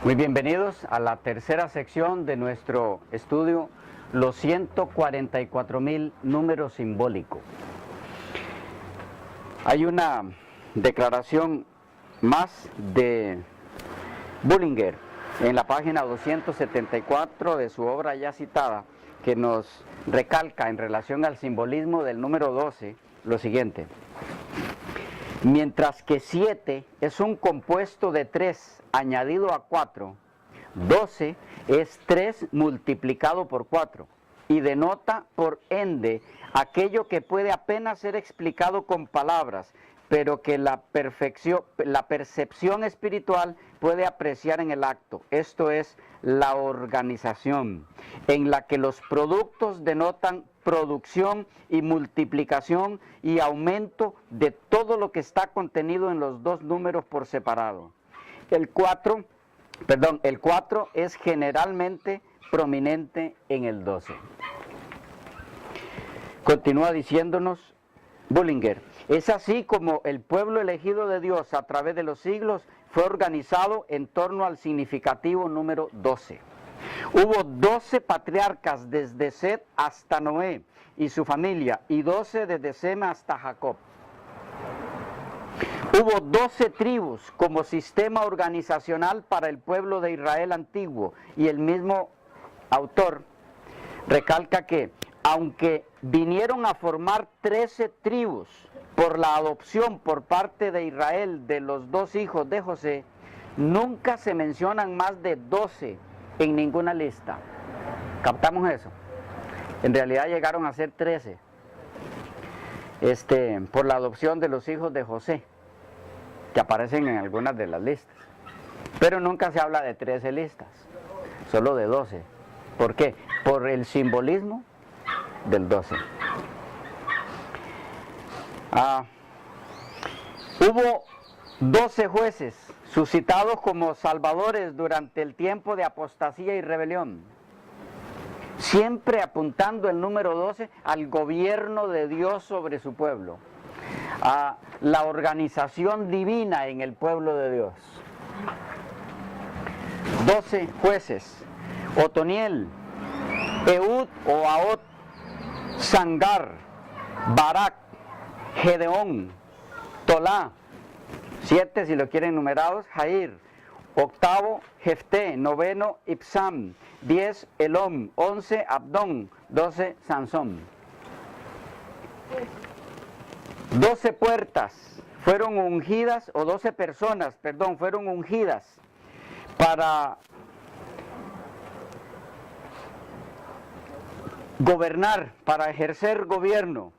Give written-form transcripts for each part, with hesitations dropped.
Muy bienvenidos a la tercera sección de nuestro estudio, los 144.000 números simbólicos. Hay una declaración más de Bullinger en la página 274 de su obra ya citada, que nos recalca en relación al simbolismo del número 12 lo siguiente: mientras que 7 es un compuesto de 3 añadido a 4, 12 es 3 multiplicado por 4 y denota por ende aquello que puede apenas ser explicado con palabras, pero que la percepción espiritual puede apreciar en el acto. Esto es la organización, en la que los productos denotan producción y multiplicación y aumento de todo lo que está contenido en los dos números por separado. El 4 es generalmente prominente en el 12. Continúa diciéndonos Bullinger: es así como el pueblo elegido de Dios a través de los siglos fue organizado en torno al significativo número 12. Hubo 12 patriarcas desde Set hasta Noé y su familia, y 12 desde Sem hasta Jacob. Hubo 12 tribus como sistema organizacional para el pueblo de Israel antiguo, y el mismo autor recalca que, aunque vinieron a formar 13 tribus por la adopción por parte de Israel de los dos hijos de José, nunca se mencionan más de 12 en ninguna lista. ¿Captamos eso? En realidad llegaron a ser 13 por la adopción de los hijos de José, que aparecen en algunas de las listas. Pero nunca se habla de 13 listas, solo de 12. ¿Por qué? Por el simbolismo del 12. Hubo 12 jueces suscitados como salvadores durante el tiempo de apostasía y rebelión, siempre apuntando el número 12 al gobierno de Dios sobre su pueblo, a la organización divina en el pueblo de Dios. 12 jueces: Otoniel, Ehud o Ahot, Sangar, Barak, Gedeón, Tolá, 7 si lo quieren numerados, Jair, 8 Jefté, 9 Ibsam, 10 Elom, 11 Abdón, 12 Sansón. 12 puertas fueron ungidas, o 12 personas, perdón, fueron ungidas para gobernar, para ejercer gobierno.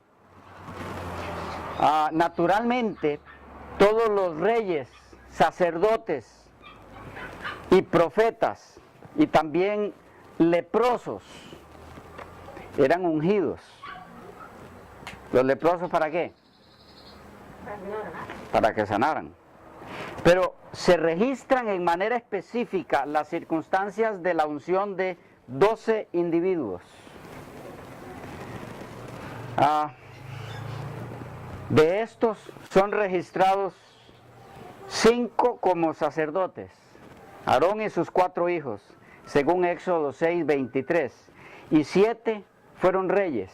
Naturalmente, todos los reyes, sacerdotes y profetas, y también leprosos, eran ungidos. ¿Los leprosos para qué? Para que sanaran. Pero se registran en manera específica las circunstancias de la unción de 12 individuos. De estos son registrados 5 como sacerdotes, Aarón y sus 4 hijos, según Éxodo 6:23, y 7 fueron reyes.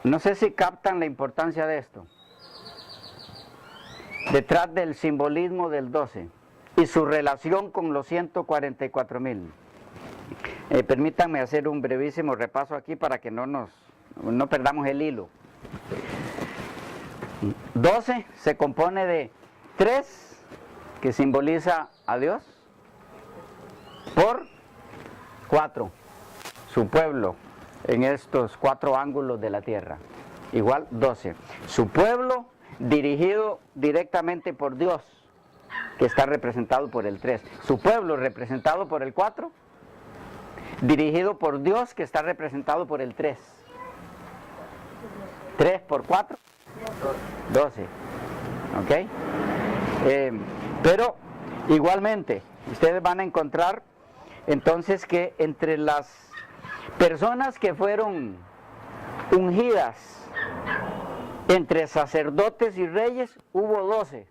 No sé si captan la importancia de esto, detrás del simbolismo del 12 y su relación con los 144.000. Permítanme hacer un brevísimo repaso aquí para que no perdamos el hilo. 12 se compone de 3, que simboliza a Dios, por 4, su pueblo, en estos 4 ángulos de la tierra. Igual 12. Su pueblo dirigido directamente por Dios, que está representado por el 3. Su pueblo representado por el 4, dirigido por Dios, que está representado por el 3. 3 por 4, 12. ¿Ok? Pero igualmente, ustedes van a encontrar entonces que entre las personas que fueron ungidas entre sacerdotes y reyes, hubo 12.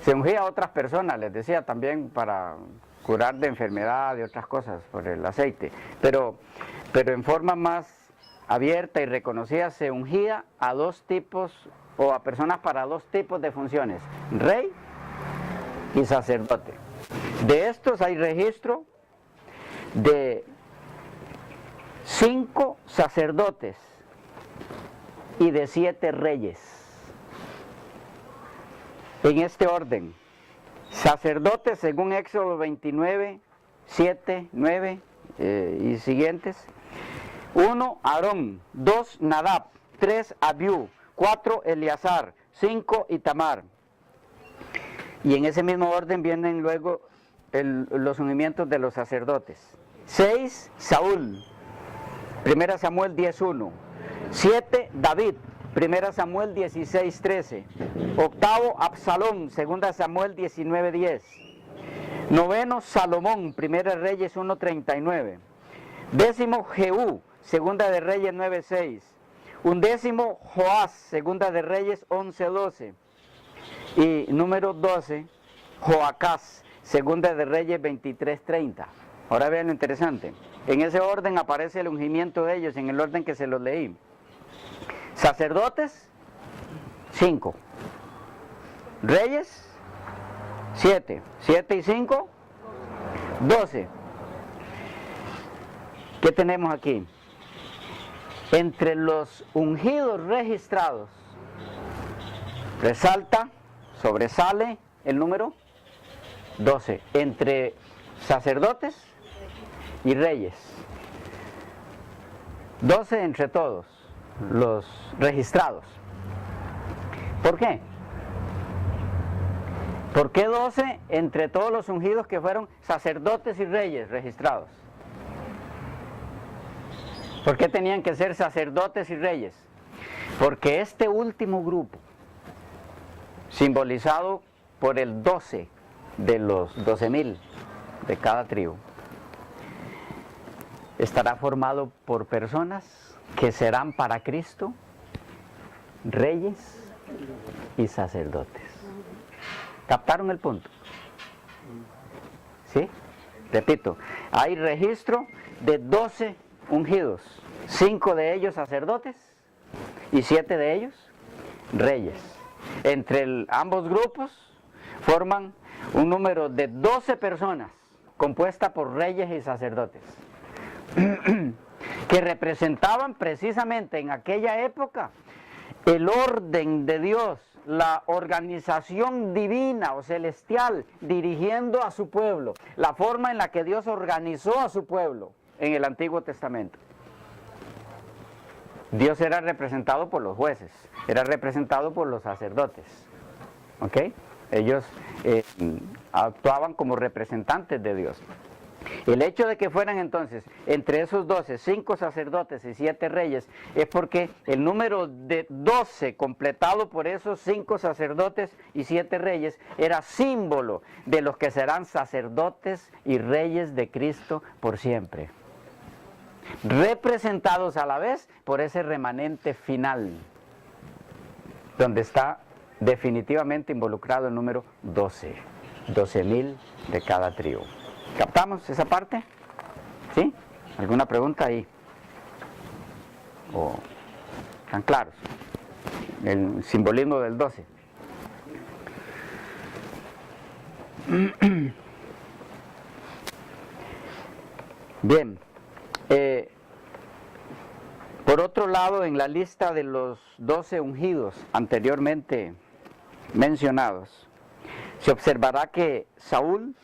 Se ungía a otras personas, les decía, también para curar de enfermedad y otras cosas por el aceite, pero en forma más abierta y reconocida se ungía a 2 tipos, o a personas para 2 tipos de funciones: rey y sacerdote. De estos hay registro de 5 sacerdotes y de 7 reyes. En este orden: sacerdotes según Éxodo 29, 7, 9 y siguientes. 1, Aarón. 2, Nadab. 3, Abiú. 4, Eleazar. 5, Itamar. Y en ese mismo orden vienen luego los ungimientos de los sacerdotes. 6, Saúl. 1 Samuel 10:1. 7, David. 1 Samuel 16:13. 8, Absalón. 2 Samuel 19:10. 9, Salomón. 1 Reyes 1:39. 10, Jehú. 2 de Reyes 9:6. 11, Joás. 2 de Reyes 11:12. Y número 12, Joacás. 2 de Reyes 23:30. Ahora vean lo interesante. En ese orden aparece el ungimiento de ellos, en el orden que se los leí. Sacerdotes, 5. Reyes, 7. 7 y 5, 12. ¿Qué tenemos aquí? Entre los ungidos registrados, sobresale el número 12. Entre sacerdotes y reyes. 12 entre todos los registrados. ¿Por qué? ¿Por qué 12 entre todos los ungidos que fueron sacerdotes y reyes registrados? ¿Por qué tenían que ser sacerdotes y reyes? Porque este último grupo, simbolizado por el 12 de los 12,000 de cada tribu, estará formado por personas que serán para Cristo reyes y sacerdotes. ¿Captaron el punto? ¿Sí? Repito, hay registro de 12 ungidos, 5 de ellos sacerdotes y 7 de ellos reyes. Entre ambos grupos forman un número de 12 personas compuesta por reyes y sacerdotes que representaban precisamente en aquella época el orden de Dios, la organización divina o celestial dirigiendo a su pueblo, la forma en la que Dios organizó a su pueblo en el Antiguo Testamento. Dios era representado por los jueces, era representado por los sacerdotes, ¿ok? Ellos actuaban como representantes de Dios. El hecho de que fueran entonces entre esos 12, 5 sacerdotes y 7 reyes, es porque el número de 12 completado por esos 5 sacerdotes y 7 reyes era símbolo de los que serán sacerdotes y reyes de Cristo por siempre, representados a la vez por ese remanente final, donde está definitivamente involucrado el número 12, 12,000 de cada tribu. ¿Captamos esa parte? ¿Sí? ¿Alguna pregunta ahí? ¿O están claros? El simbolismo del 12. Bien, por otro lado, en la lista de los 12 ungidos anteriormente mencionados, se observará que Saúl,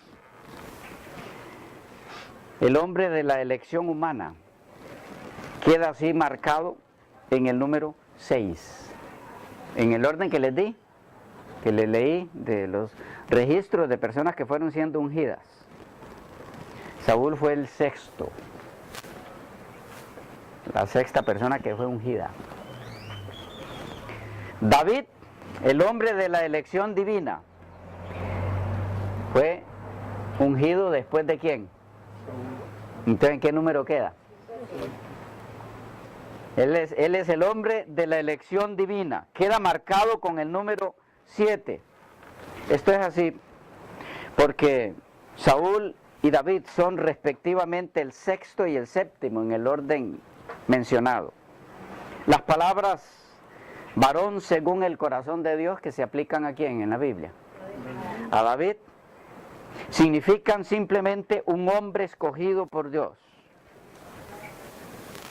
el hombre de la elección humana, queda así marcado en el número 6. En el orden que les di, que les leí de los registros de personas que fueron siendo ungidas, Saúl fue el sexto, la sexta persona que fue ungida. David, el hombre de la elección divina, fue ungido después de ¿quién? Entonces, ¿en qué número queda? Él es el hombre de la elección divina. Queda marcado con el número 7. Esto es así porque Saúl y David son respectivamente el sexto y el séptimo en el orden mencionado. Las palabras varón según el corazón de Dios, que se aplican a ¿quién en la Biblia? A David, significan simplemente un hombre escogido por Dios.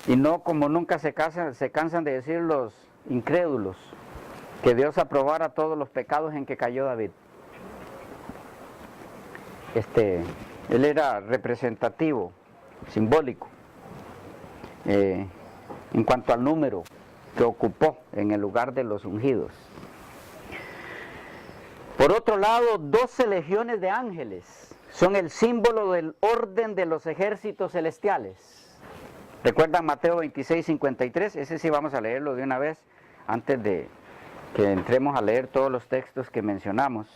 Y no como nunca se cansan de decir los incrédulos, que Dios aprobara todos los pecados en que cayó David. Él era representativo, simbólico, en cuanto al número que ocupó en el lugar de los ungidos. Por otro lado, 12 legiones de ángeles son el símbolo del orden de los ejércitos celestiales. ¿Recuerdan Mateo 26:53? Ese sí vamos a leerlo de una vez, antes de que entremos a leer todos los textos que mencionamos,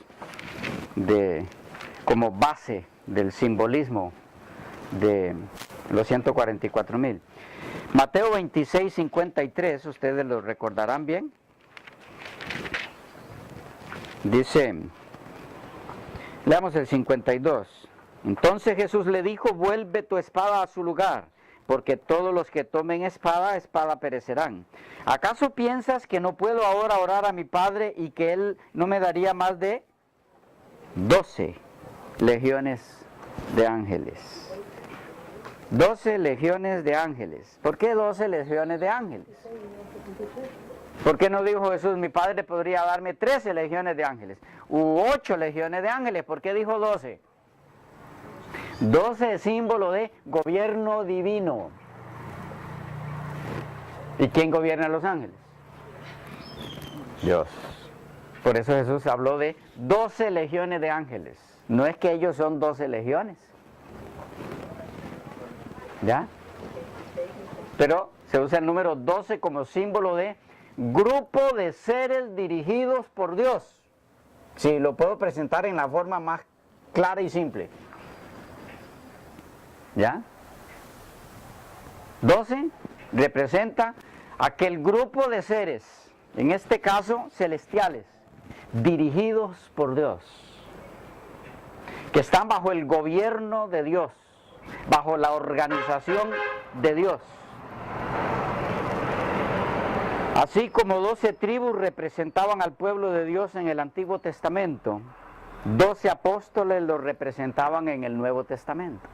como base del simbolismo de los 144,000. Mateo 26:53, ustedes lo recordarán bien. Dice, leamos el 52. Entonces Jesús le dijo, vuelve tu espada a su lugar, porque todos los que tomen espada, espada perecerán. ¿Acaso piensas que no puedo ahora orar a mi Padre y que Él no me daría más de 12 legiones de ángeles? 12 legiones de ángeles. ¿Por qué 12 legiones de ángeles? ¿Por qué no dijo Jesús, mi Padre podría darme 13 legiones de ángeles? U 8 legiones de ángeles. ¿Por qué dijo 12? 12 es símbolo de gobierno divino. ¿Y quién gobierna a los ángeles? Dios. Por eso Jesús habló de 12 legiones de ángeles. No es que ellos son 12 legiones. ¿Ya? Pero se usa el número 12 como símbolo de grupo de seres dirigidos por Dios. Sí, lo puedo presentar en la forma más clara y simple. ¿Ya? 12 representa aquel grupo de seres, en este caso celestiales, dirigidos por Dios, que están bajo el gobierno de Dios, bajo la organización de Dios. Así como 12 tribus representaban al pueblo de Dios en el Antiguo Testamento, 12 apóstoles lo representaban en el Nuevo Testamento.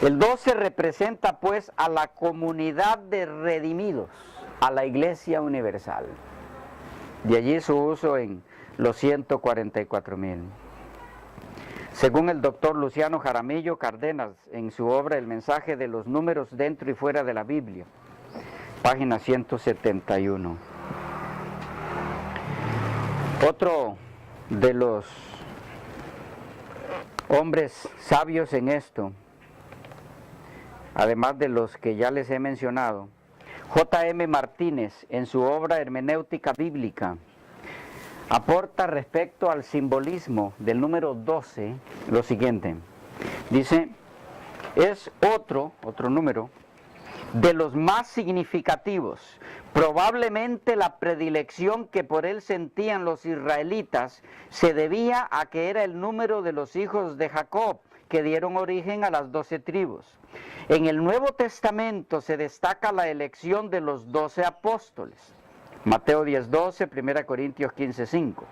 El 12 representa pues a la comunidad de redimidos, a la Iglesia Universal. De allí su uso en los 144,000. Según el doctor Luciano Jaramillo Cárdenas, en su obra El mensaje de los números dentro y fuera de la Biblia, página 171. Otro de los hombres sabios en esto, además de los que ya les he mencionado, J.M. Martínez, en su obra Hermenéutica Bíblica, aporta respecto al simbolismo del número 12 lo siguiente. Dice, es otro número de los más significativos. Probablemente la predilección que por él sentían los israelitas se debía a que era el número de los hijos de Jacob, que dieron origen a las 12 tribus. En el Nuevo Testamento se destaca la elección de los 12 apóstoles. Mateo 10:12, 1 Corintios 15:5.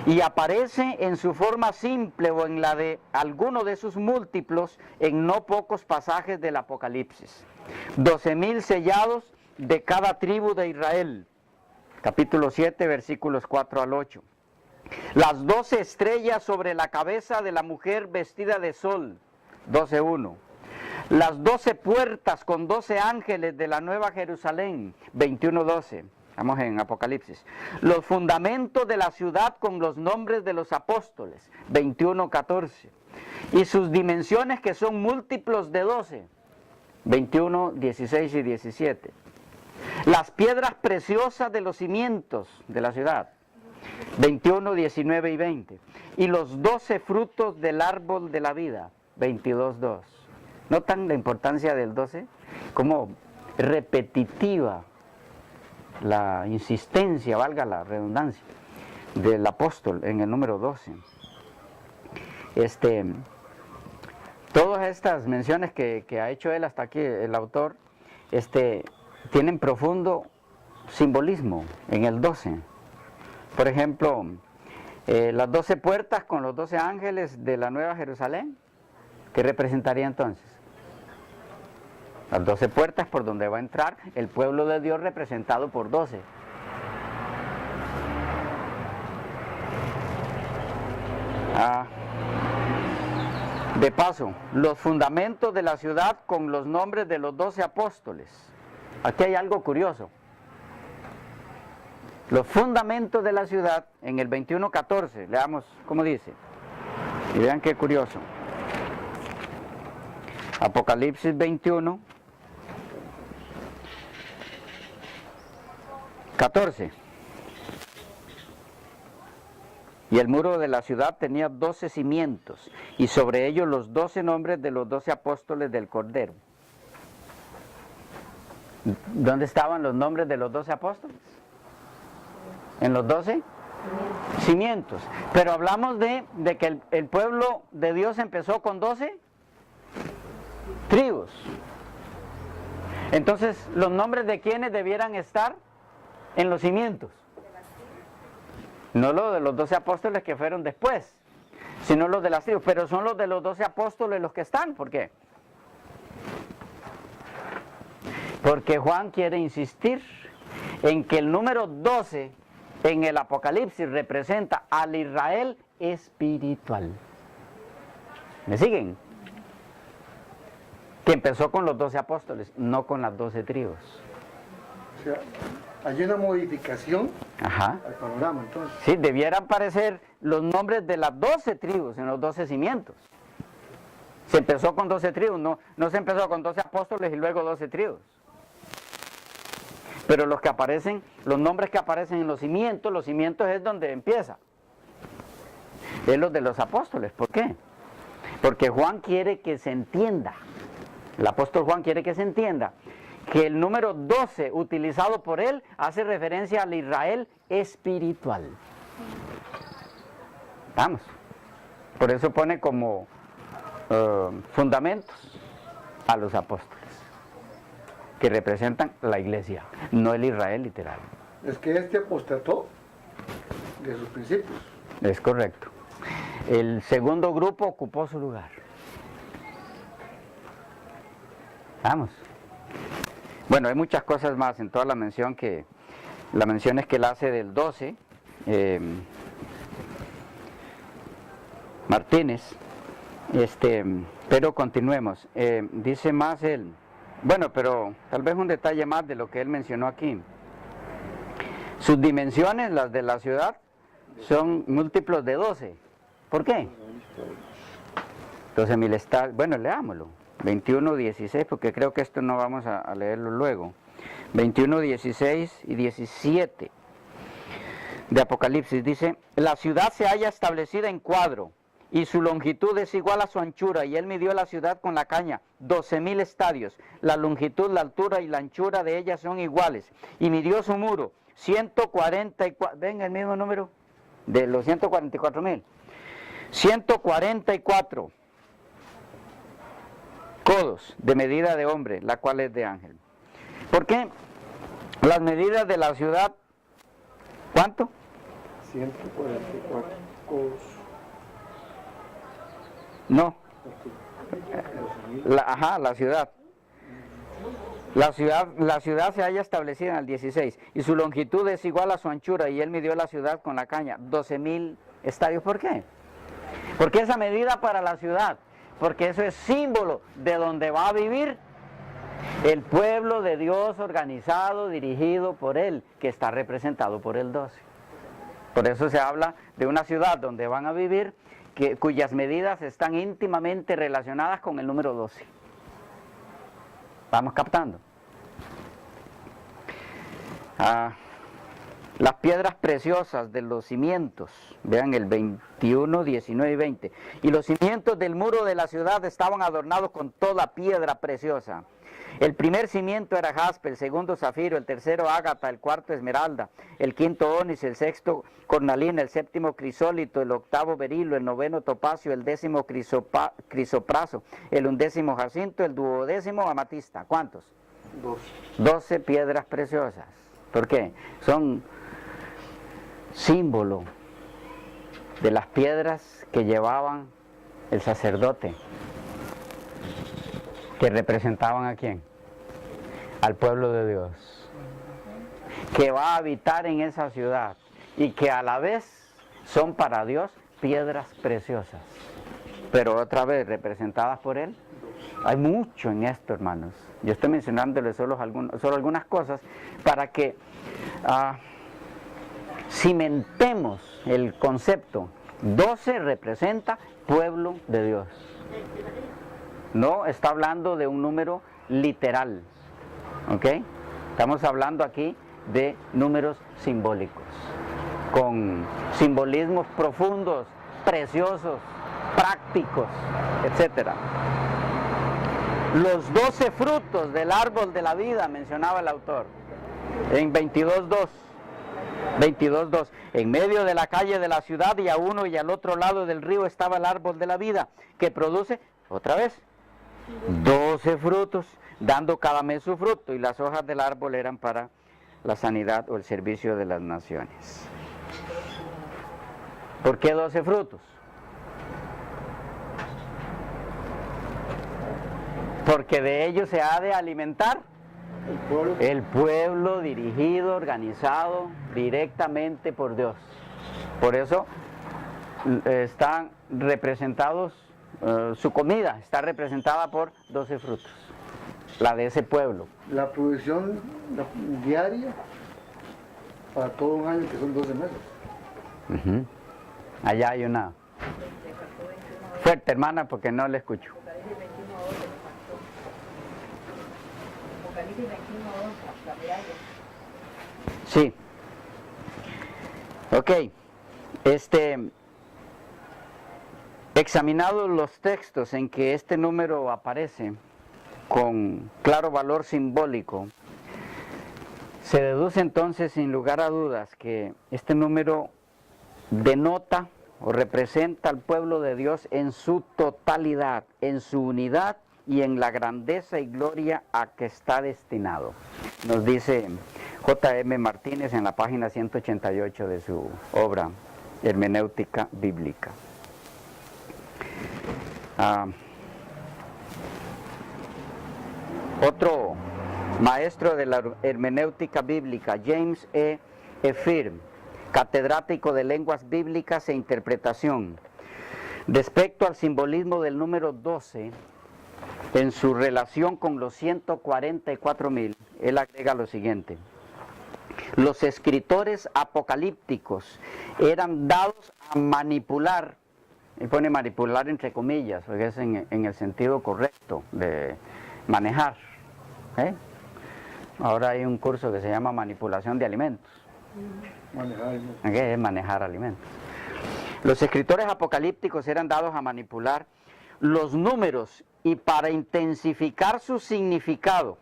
y aparece en su forma simple o en la de alguno de sus múltiplos en no pocos pasajes del Apocalipsis. 12.000 sellados de cada tribu de Israel, capítulo 7, versículos 4 al 8. Las 12 estrellas sobre la cabeza de la mujer vestida de sol, 12.1. Las 12 puertas con 12 ángeles de la Nueva Jerusalén, 21.12. Estamos en Apocalipsis. Los fundamentos de la ciudad con los nombres de los apóstoles, 21.14. Y sus dimensiones que son múltiplos de 12, 21, 16 y 17. Las piedras preciosas de los cimientos de la ciudad, 21, 19 y 20. Y los 12 frutos del árbol de la vida, 22.2. ¿Notan la importancia del 12? Como repetitiva la insistencia, valga la redundancia, del apóstol en el número 12. Todas estas menciones que ha hecho él hasta aquí, el autor, tienen profundo simbolismo en el 12. Por ejemplo, las 12 puertas con los 12 ángeles de la Nueva Jerusalén, ¿qué representaría entonces? Las 12 puertas por donde va a entrar el pueblo de Dios representado por 12. De paso, los fundamentos de la ciudad con los nombres de los 12 apóstoles. Aquí hay algo curioso. Los fundamentos de la ciudad en el 21.14, leamos cómo dice. Y vean qué curioso. Apocalipsis 21, 14. Y el muro de la ciudad tenía 12 cimientos, y sobre ellos los 12 nombres de los 12 apóstoles del Cordero. ¿Dónde estaban los nombres de los 12 apóstoles? ¿En los 12 cimientos? Pero hablamos de que el pueblo de Dios empezó con 12 tribus. Entonces, ¿los nombres de quiénes debieran estar en los cimientos? No los de los 12 apóstoles que fueron después, sino los de las tribus, pero son los de los 12 apóstoles los que están. ¿Por qué? Porque Juan quiere insistir en que el número 12 en el Apocalipsis representa al Israel espiritual. ¿Me siguen? Que empezó con los 12 apóstoles, no con las 12 tribus. O sea, hay una modificación al panorama, entonces. Sí, debieran aparecer los nombres de las 12 tribus en los 12 cimientos. Se empezó con 12 tribus, no se empezó con 12 apóstoles y luego 12 tribus. Pero los que aparecen, los nombres que aparecen en los cimientos es donde empieza. Es los de los apóstoles. ¿Por qué? Porque Juan quiere que se entienda, el apóstol Juan quiere que se entienda que el número 12 utilizado por él hace referencia al Israel espiritual. Vamos. Por eso pone como fundamentos a los apóstoles, que representan la iglesia, no el Israel literal. Es que apostató de sus principios. Es correcto. El segundo grupo ocupó su lugar. Vamos. Bueno, hay muchas cosas más en toda las menciones que él hace del 12. Martínez. Pero continuemos. Dice más él. Bueno, pero tal vez un detalle más de lo que él mencionó aquí. Sus dimensiones, las de la ciudad, son múltiplos de 12. ¿Por qué? 12.000 estadios. Bueno, leámoslo. 21, 16, porque creo que esto no vamos a leerlo luego. 21, 16 y 17 de Apocalipsis dice: la ciudad se halla establecida en cuadro, y su longitud es igual a su anchura, y él midió la ciudad con la caña, 12.000 estadios. La longitud, la altura y la anchura de ella son iguales, y midió su muro, 144, ven el mismo número de los 144.000, 144 codos de medida de hombre, la cual es de ángel. ¿Por qué? Las medidas de la ciudad, ¿cuánto? 144 No. La ciudad. La ciudad se halla establecida en el 16 y su longitud es igual a su anchura, y él midió la ciudad con la caña, 12,000 estadios. ¿Por qué? ¿Por qué esa medida para la ciudad? Porque eso es símbolo de donde va a vivir el pueblo de Dios organizado, dirigido por él, que está representado por el 12. Por eso se habla de una ciudad donde van a vivir, cuyas medidas están íntimamente relacionadas con el número 12. ¿Vamos captando? Las piedras preciosas de los cimientos, vean el 21, 19 y 20. Y los cimientos del muro de la ciudad estaban adornados con toda piedra preciosa. El primer cimiento era jaspe, el segundo zafiro, el tercero ágata, el cuarto esmeralda, el quinto ónice, el sexto cornalina, el séptimo crisólito, el octavo berilo, el noveno topacio, el décimo crisopraso, el undécimo jacinto, el duodécimo amatista. ¿Cuántos? 12 piedras preciosas. ¿Por qué? Son símbolo de las piedras que llevaban el sacerdote, que representaban ¿a quién? Al pueblo de Dios, que va a habitar en esa ciudad y que a la vez son para Dios piedras preciosas, pero otra vez representadas por Él. Hay mucho en esto, hermanos. Yo estoy mencionándoles solo algunas cosas para que cimentemos el concepto. 12 representa pueblo de Dios. No está hablando de un número literal, ¿ok? Estamos hablando aquí de números simbólicos, con simbolismos profundos, preciosos, prácticos, etc. Los 12 frutos del árbol de la vida, mencionaba el autor, en 22.2. 22.2. En medio de la calle de la ciudad y a uno y al otro lado del río estaba el árbol de la vida, que produce, otra vez, 12 frutos, dando cada mes su fruto, y las hojas del árbol eran para la sanidad o el servicio de las naciones. ¿Por qué 12 frutos? Porque de ellos se ha de alimentar el pueblo dirigido, organizado directamente por Dios. Por eso están representados, su comida está representada por 12 frutos, la de ese pueblo. La provisión diaria para todo un año, que son 12 meses. Allá hay una. Fuerte, hermana, porque no le escucho. Sí. Ok. Examinados los textos en que este número aparece con claro valor simbólico, se deduce entonces sin lugar a dudas que este número denota o representa al pueblo de Dios en su totalidad, en su unidad y en la grandeza y gloria a que está destinado. Nos dice J.M. Martínez en la página 188 de su obra Hermenéutica Bíblica. Otro maestro de la hermenéutica bíblica, James E. Efir, catedrático de lenguas bíblicas e interpretación, respecto al simbolismo del número 12 en su relación con los 144,000, él agrega lo siguiente: los escritores apocalípticos eran dados a manipular, y pone manipular entre comillas, porque es en el sentido correcto de manejar. Ahora hay un curso que se llama manipulación de alimentos. ¿Qué es manejar alimentos? Los escritores apocalípticos eran dados a manipular los números y para intensificar su significado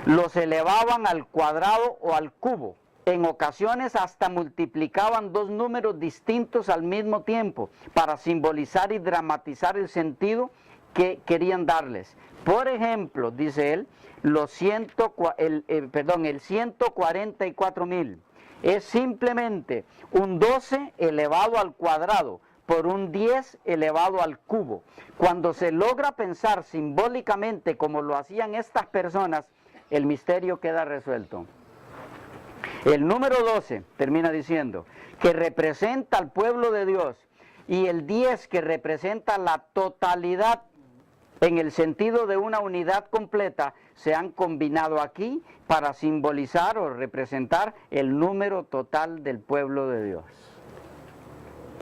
los elevaban al cuadrado o al cubo. En ocasiones hasta multiplicaban dos números distintos al mismo tiempo para simbolizar y dramatizar el sentido que querían darles. Por ejemplo, dice él, el 144,000 es simplemente un 12 elevado al cuadrado por un 10 elevado al cubo. Cuando se logra pensar simbólicamente como lo hacían estas personas, el misterio queda resuelto. El número 12 termina diciendo que representa al pueblo de Dios, y el 10 que representa la totalidad en el sentido de una unidad completa, se han combinado aquí para simbolizar o representar el número total del pueblo de Dios.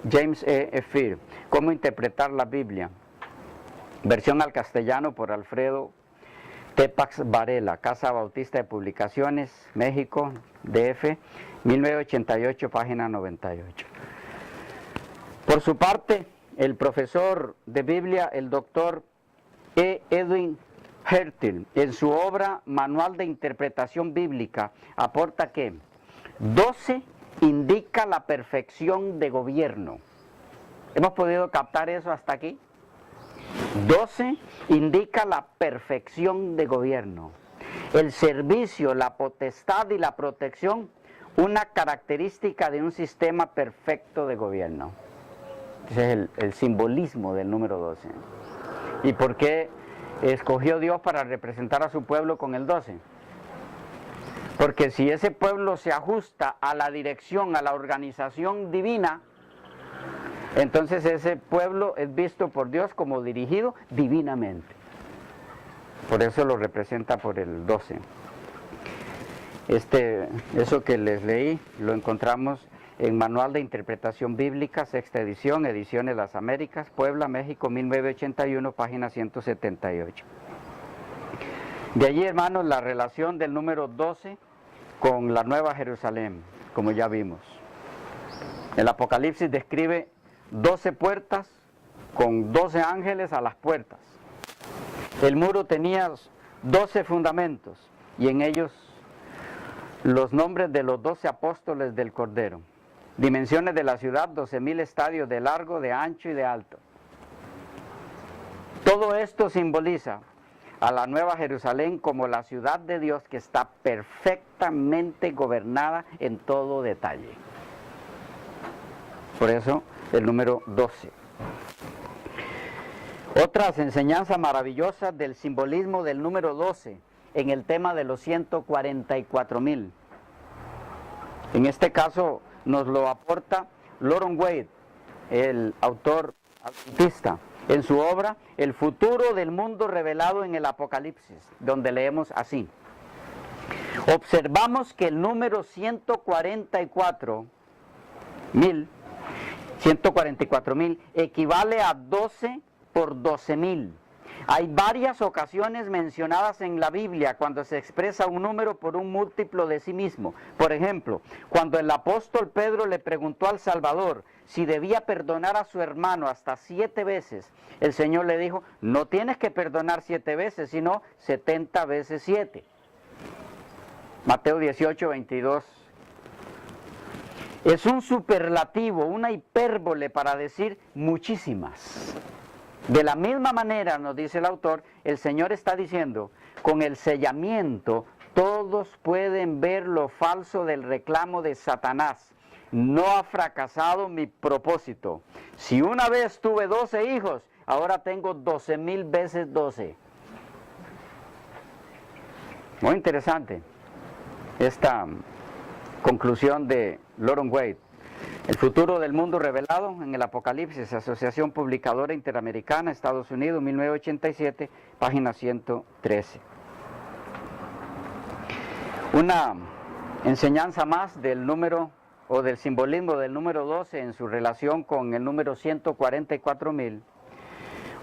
James E. Fear, ¿cómo interpretar la Biblia? Versión al castellano por Alfredo Tepax Varela, Casa Bautista de Publicaciones, México, DF, 1988, página 98. Por su parte, el profesor de Biblia, el doctor E. Edwin Hertel, en su obra Manual de Interpretación Bíblica, aporta que 12 indica la perfección de gobierno. ¿Hemos podido captar eso hasta aquí? 12 indica la perfección de gobierno. El servicio, la potestad y la protección, una característica de un sistema perfecto de gobierno. Ese es el simbolismo del número 12. ¿Y por qué escogió Dios para representar a su pueblo con el 12? Porque si ese pueblo se ajusta a la dirección, a la organización divina, entonces ese pueblo es visto por Dios como dirigido divinamente. Por eso lo representa por el 12. Eso que les leí lo encontramos en Manual de Interpretación Bíblica, sexta edición, Ediciones Las Américas, Puebla, México, 1981, página 178. De allí, hermanos, la relación del número 12 con la Nueva Jerusalén, como ya vimos. El Apocalipsis describe 12 puertas con 12 ángeles a las puertas. El muro tenía 12 fundamentos y en ellos los nombres de los 12 apóstoles del Cordero. Dimensiones de la ciudad, 12.000 estadios de largo, de ancho y de alto. Todo esto simboliza a la Nueva Jerusalén como la ciudad de Dios que está perfectamente gobernada en todo detalle. Por eso el número 12. Otras enseñanzas maravillosas del simbolismo del número 12 en el tema de los 144.000. En este caso nos lo aporta Loron Wade, el autor adventista, en su obra El futuro del mundo revelado en el Apocalipsis, donde leemos así: observamos que el número 144.000 equivale a 12 por 12.000. Hay varias ocasiones mencionadas en la Biblia cuando se expresa un número por un múltiplo de sí mismo. Por ejemplo, cuando el apóstol Pedro le preguntó al Salvador si debía perdonar a su hermano hasta 7 veces, el Señor le dijo: no tienes que perdonar 7 veces, sino 70 veces 7. Mateo 18, 22. Es un superlativo, una hipérbole para decir muchísimas. De la misma manera, nos dice el autor, el Señor está diciendo: con el sellamiento todos pueden ver lo falso del reclamo de Satanás. No ha fracasado mi propósito. Si una vez tuve 12 hijos, ahora tengo 12.000 veces 12. Muy interesante esta conclusión de Loron Wade. El futuro del mundo revelado en el Apocalipsis, Asociación Publicadora Interamericana, Estados Unidos, 1987, página 113. Una enseñanza más del número o del simbolismo del número 12 en su relación con el número 144.000,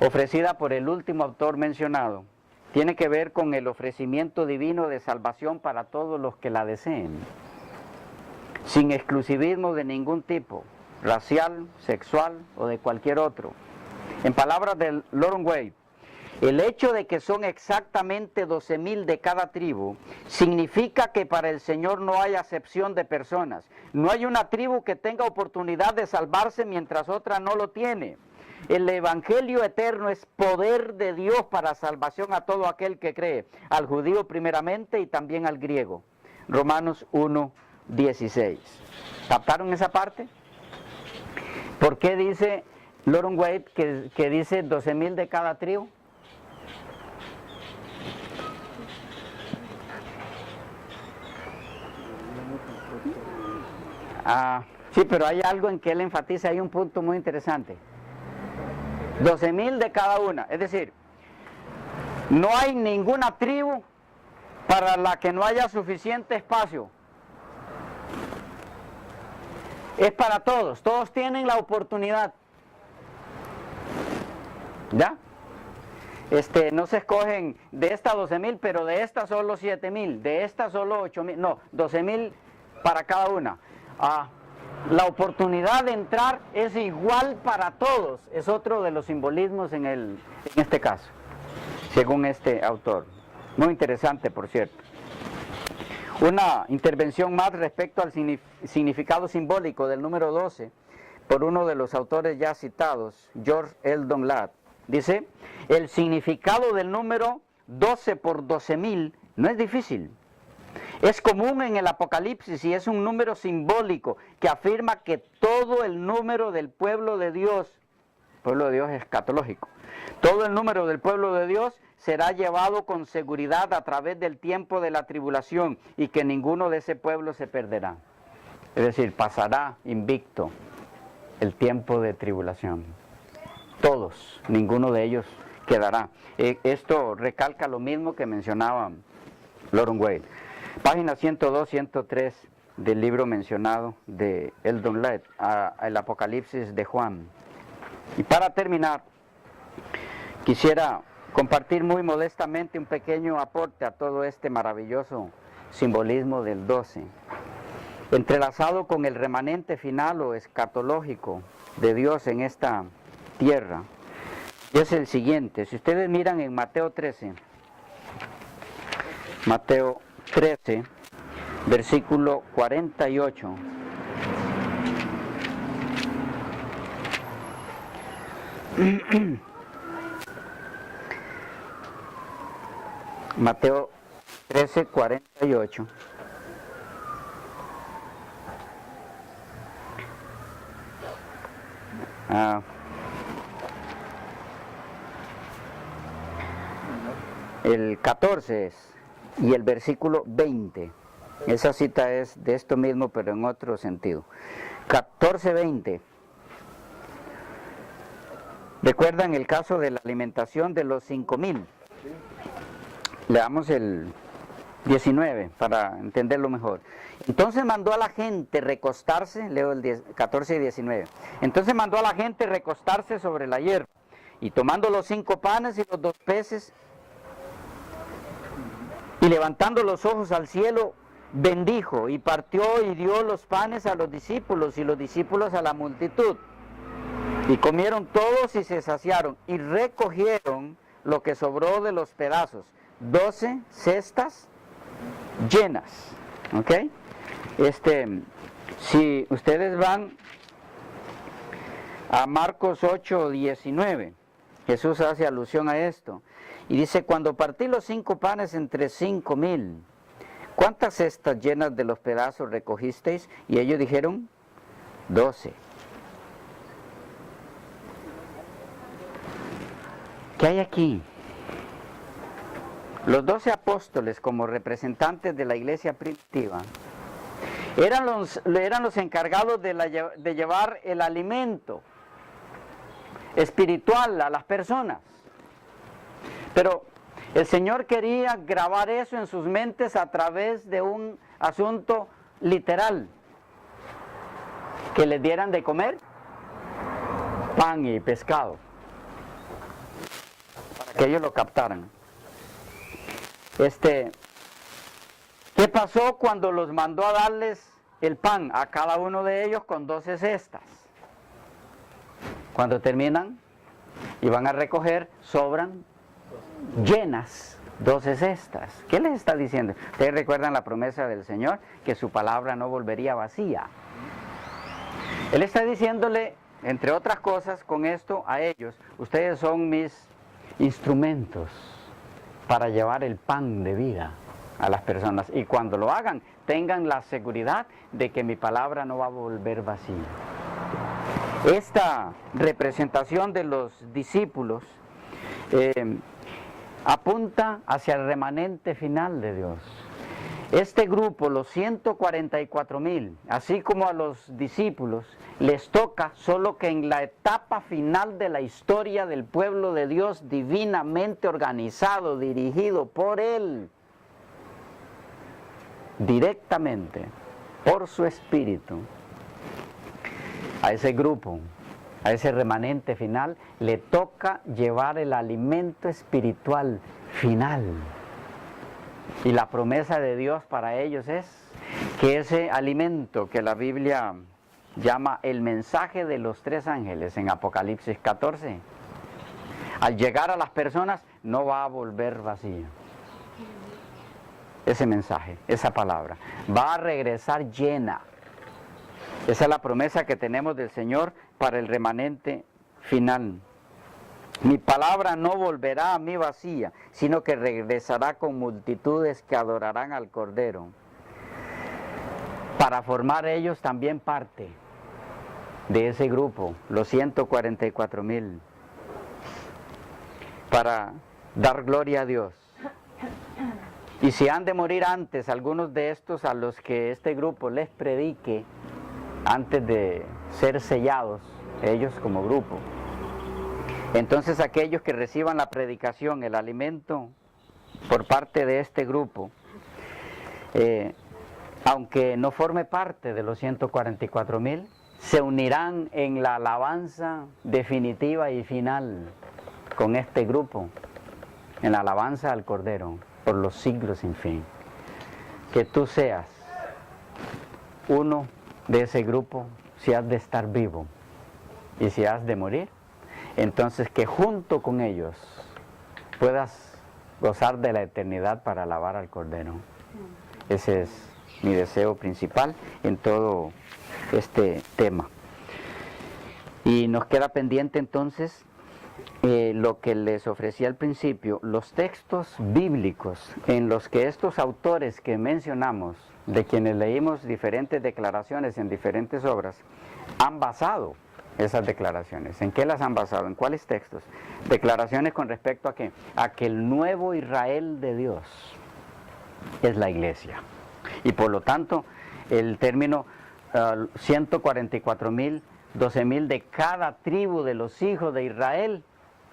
ofrecida por el último autor mencionado, tiene que ver con el ofrecimiento divino de salvación para todos los que la deseen, sin exclusivismo de ningún tipo, racial, sexual o de cualquier otro. En palabras de Loron Wade, el hecho de que son exactamente 12.000 de cada tribu significa que para el Señor no hay acepción de personas. No hay una tribu que tenga oportunidad de salvarse mientras otra no lo tiene. El Evangelio eterno es poder de Dios para salvación a todo aquel que cree, al judío primeramente y también al griego. Romanos 1, 16. ¿Captaron esa parte? ¿Por qué dice Loren Wade que dice 12,000 de cada tribu? Sí, pero hay algo en que él enfatiza, hay un punto muy interesante. 12,000 de cada una, es decir, no hay ninguna tribu para la que no haya suficiente espacio. Es para todos, todos tienen la oportunidad. ¿Ya? No se escogen de esta 12,000, pero de esta solo 7,000, de esta solo 8,000, no, 12,000 para cada una. La oportunidad de entrar es igual para todos, es otro de los simbolismos en este caso, según este autor. Muy interesante, por cierto. Una intervención más respecto al significado simbólico del número 12, por uno de los autores ya citados, George Eldon Ladd. Dice, el significado del número 12 por 12,000 no es difícil. Es común en el Apocalipsis y es un número simbólico que afirma que todo el número del pueblo de Dios es escatológico, todo el número del pueblo de Dios será llevado con seguridad a través del tiempo de la tribulación y que ninguno de ese pueblo se perderá. Es decir, pasará invicto el tiempo de tribulación. Todos, ninguno de ellos quedará. Esto recalca lo mismo que mencionaba Loren Wade. Página 102, 103 del libro mencionado de Eldon Ladd, el Apocalipsis de Juan. Y para terminar, quisiera compartir muy modestamente un pequeño aporte a todo este maravilloso simbolismo del 12, entrelazado con el remanente final o escatológico de Dios en esta tierra. Y es el siguiente, si ustedes miran en Mateo 13, versículo 48. Mateo 13, 48. El 14 es, y el versículo 20. Esa cita es de esto mismo, pero en otro sentido. 14, 20. ¿Recuerdan el caso de la alimentación de los 5,000? Leamos el 19 para entenderlo mejor. Entonces mandó a la gente recostarse, leo el 14 y 19. Entonces mandó a la gente recostarse sobre la hierba, y tomando los 5 panes y los 2 peces, y levantando los ojos al cielo, bendijo, y partió y dio los panes a los discípulos, y los discípulos a la multitud. Y comieron todos y se saciaron, y recogieron lo que sobró de los pedazos, 12 cestas llenas. ¿Ok? Si ustedes van a Marcos 8, 19, Jesús hace alusión a esto. Y dice, cuando partí los 5 panes entre 5,000, ¿cuántas cestas llenas de los pedazos recogisteis? Y ellos dijeron, 12. ¿Qué hay aquí? Los 12 apóstoles, como representantes de la iglesia primitiva, eran los encargados de llevar el alimento espiritual a las personas. Pero el Señor quería grabar eso en sus mentes a través de un asunto literal, que les dieran de comer pan y pescado, para que ellos lo captaran. ¿Qué pasó cuando los mandó a darles el pan a cada uno de ellos con 12 cestas? Cuando terminan y van a recoger, sobran llenas 12 cestas. ¿Qué les está diciendo? Ustedes recuerdan la promesa del Señor, que su palabra no volvería vacía. Él está diciéndole, entre otras cosas, con esto a ellos, ustedes son mis instrumentos para llevar el pan de vida a las personas. Y cuando lo hagan, tengan la seguridad de que mi palabra no va a volver vacía. Esta representación de los discípulos apunta hacia el remanente final de Dios. Este grupo, los 144,000, así como a los discípulos, les toca solo que en la etapa final de la historia del pueblo de Dios, divinamente organizado, dirigido por Él, directamente, por su Espíritu, a ese grupo, a ese remanente final, le toca llevar el alimento espiritual final. Y la promesa de Dios para ellos es que ese alimento que la Biblia llama el mensaje de los 3 ángeles en Apocalipsis 14, al llegar a las personas no va a volver vacío. Ese mensaje, esa palabra, va a regresar llena. Esa es la promesa que tenemos del Señor para el remanente final. Mi palabra no volverá a mí vacía, sino que regresará con multitudes que adorarán al Cordero, para formar ellos también parte de ese grupo, los 144,000, para dar gloria a Dios. Y si han de morir antes algunos de estos a los que este grupo les predique, antes de ser sellados, ellos como grupo, entonces aquellos que reciban la predicación, el alimento por parte de este grupo, aunque no forme parte de los 144,000, se unirán en la alabanza definitiva y final con este grupo, en la alabanza al Cordero, por los siglos sin fin. Que tú seas uno de ese grupo, si has de estar vivo y si has de morir, entonces que junto con ellos puedas gozar de la eternidad para alabar al Cordero. Ese es mi deseo principal en todo este tema. Y nos queda pendiente entonces lo que les ofrecí al principio, los textos bíblicos en los que estos autores que mencionamos, de quienes leímos diferentes declaraciones en diferentes obras, han basado esas declaraciones. ¿En qué las han basado? ¿En cuáles textos? Declaraciones con respecto a qué? A que el nuevo Israel de Dios es la iglesia. Y por lo tanto, el término 144,000, 12,000 de cada tribu de los hijos de Israel,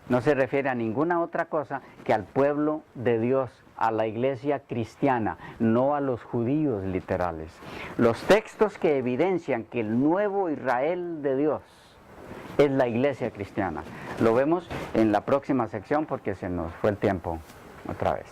no se refiere a ninguna otra cosa que al pueblo de Dios, a la iglesia cristiana, no a los judíos literales. Los textos que evidencian que el nuevo Israel de Dios es la iglesia cristiana, lo vemos en la próxima sección porque se nos fue el tiempo otra vez.